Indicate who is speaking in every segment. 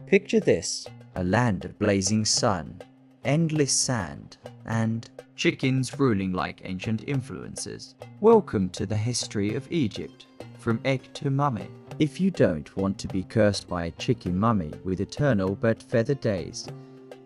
Speaker 1: Picture this, a land of blazing sun, endless sand, and chickens ruling like ancient influences. Welcome to the history of Egypt, from egg to mummy. If you don't want to be cursed by a chicken mummy with eternal but feathered days,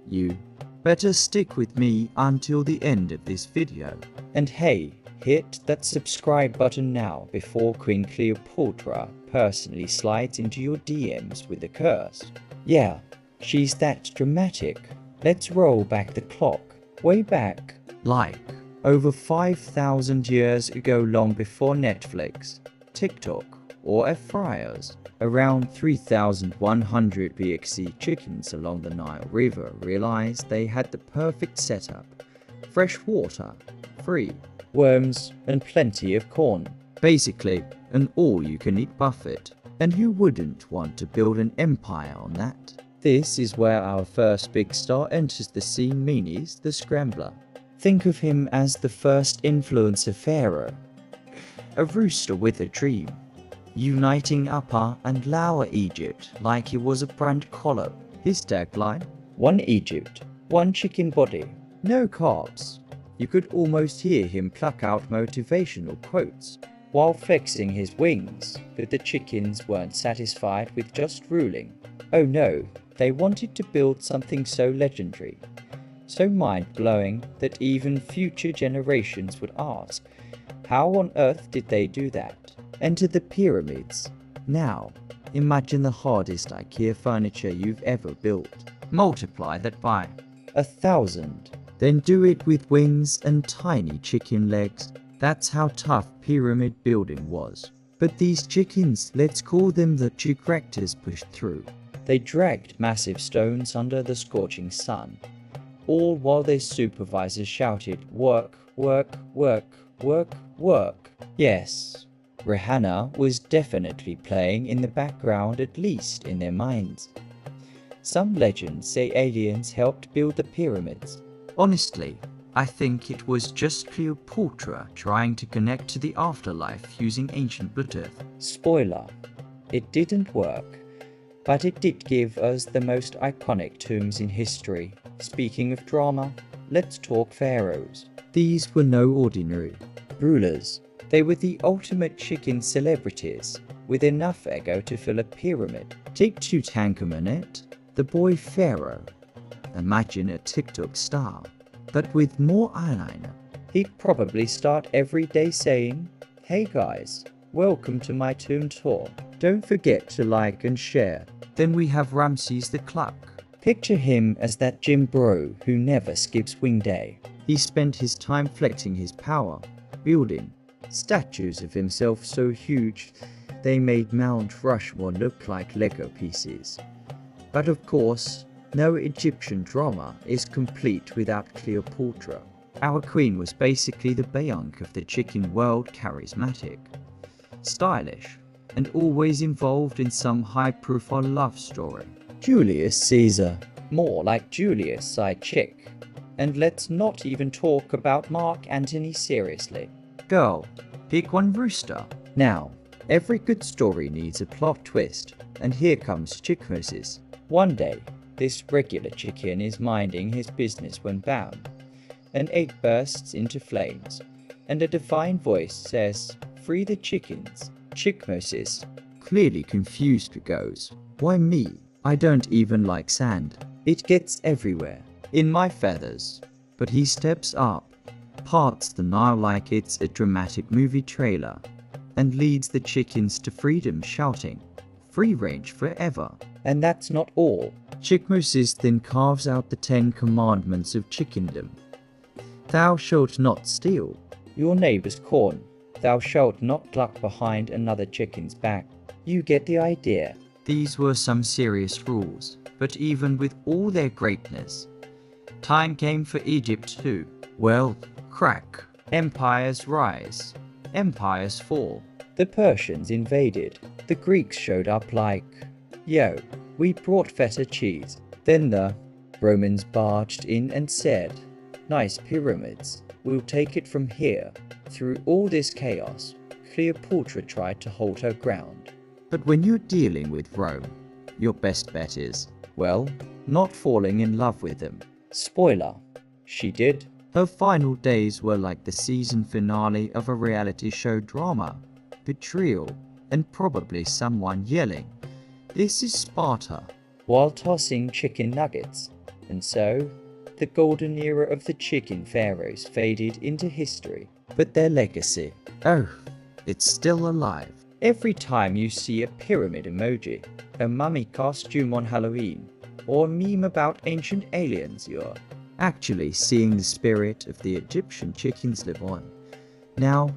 Speaker 1: you better stick with me until the end of this video. And hey, hit that subscribe button now before Queen Cleopoultra personally slides into your DMs with a curse. Yeah, she's that dramatic. Let's roll back the clock, way back, like over 5,000 years ago, long before Netflix, TikTok, or Pharaohs. Around 3,100 BXC, chickens along the Nile River realized they had the perfect setup: fresh water, free worms, and plenty of corn. Basically, an all-you-can-eat buffet. And who wouldn't want to build an empire on that? This is where our first big star enters the scene, Menes the Scrambler. Think of him as the first influencer pharaoh, a rooster with a dream, uniting Upper and Lower Egypt like it was a brand collar. His tagline: one Egypt, one chicken body, no carbs. You could almost hear him pluck out motivational quotes while flexing his wings, but the chickens weren't satisfied with just ruling. Oh no, they wanted to build something so legendary, so mind-blowing that even future generations would ask, how on earth did they do that? Enter the pyramids. Now, imagine the hardest IKEA furniture you've ever built. Multiply that by 1,000. Then do it with wings and tiny chicken legs. That's how tough pyramid building was. But these chickens, let's call them the Chickrectors, pushed through. They dragged massive stones under the scorching sun, all while their supervisors shouted, work, work, work, work, work. Yes, Rihanna was definitely playing in the background, at least in their minds. Some legends say aliens helped build the pyramids. Honestly, I think it was just Cleopatra trying to connect to the afterlife using ancient blood earth. Spoiler, it didn't work, but it did give us the most iconic tombs in history. Speaking of drama, let's talk pharaohs. These were no ordinary rulers. They were the ultimate chicken celebrities, with enough ego to fill a pyramid. Take Tutancamonet, the boy pharaoh. Imagine a TikTok star, but with more eyeliner. He'd probably start every day saying, hey guys, welcome to my tomb tour. Don't forget to like and share. Then we have Ramses the Cluck. Picture him as that gym bro who never skips wing day. He spent his time flexing his power, building statues of himself so huge they made Mount Rushmore look like Lego pieces. But of course, no Egyptian drama is complete without Cleopatra. Our queen was basically the Bianca of the chicken world, charismatic, stylish, and always involved in some high-profile love story. Julius Caesar, more like Julius side chick. And let's not even talk about Mark Antony seriously. Girl, pick one rooster. Now, every good story needs a plot twist, and here comes Chickmosis. One day, this regular chicken is minding his business when bam, an egg bursts into flames, and a divine voice says, free the chickens. Chickmosis, clearly confused, goes, why me? I don't even like sand. It gets everywhere, in my feathers. But he steps up, parts the Nile like it's a dramatic movie trailer, and leads the chickens to freedom, shouting, free range forever. And that's not all. Chickmosis then carves out the 10 commandments of chickendom. Thou shalt not steal your neighbor's corn. Thou shalt not cluck behind another chicken's back. You get the idea. These were some serious rules, but even with all their greatness, time came for Egypt too. Well, crack. Empires rise, empires fall. The Persians invaded. The Greeks showed up like, yo, we brought feta cheese. Then the Romans barged in and said, nice pyramids, we'll take it from here. Through all this chaos, Cleopatra tried to hold her ground. But when you're dealing with Rome, your best bet is, Well, not falling in love with him. Spoiler, she did. Her final days were like the season finale of a reality show drama. Betrayal, and probably someone yelling, "This is Sparta," while tossing chicken nuggets. And so, the golden era of the chicken pharaohs faded into history. But their legacy, oh, it's still alive. Every time you see a pyramid emoji, a mummy costume on Halloween, or a meme about ancient aliens, you're actually seeing the spirit of the Egyptian chickens live on. Now,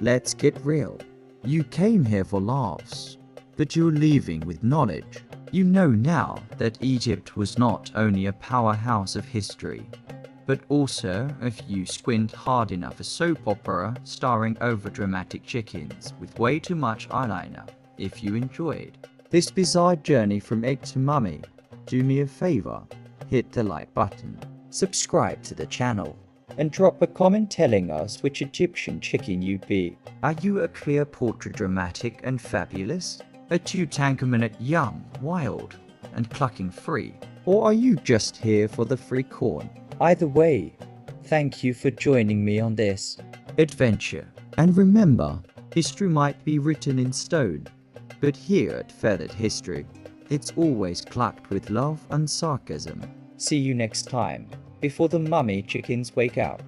Speaker 1: let's get real. You came here for laughs, but you're leaving with knowledge. You know now that Egypt was not only a powerhouse of history, but also, if you squint hard enough, a soap opera starring overdramatic chickens with way too much eyeliner. If you enjoyed this bizarre journey from egg to mummy, do me a favor, hit the like button, subscribe to the channel, and drop a comment telling us which Egyptian chicken you be. Are you a Cleopoultra dramatic and fabulous? A Tutancamonet young, wild, and clucking free? Or are you just here for the free corn? Either way, thank you for joining me on this adventure. And remember, history might be written in stone, but here at Feathered History, it's always clucked with love and sarcasm. See you next time, before the mummy chickens wake up.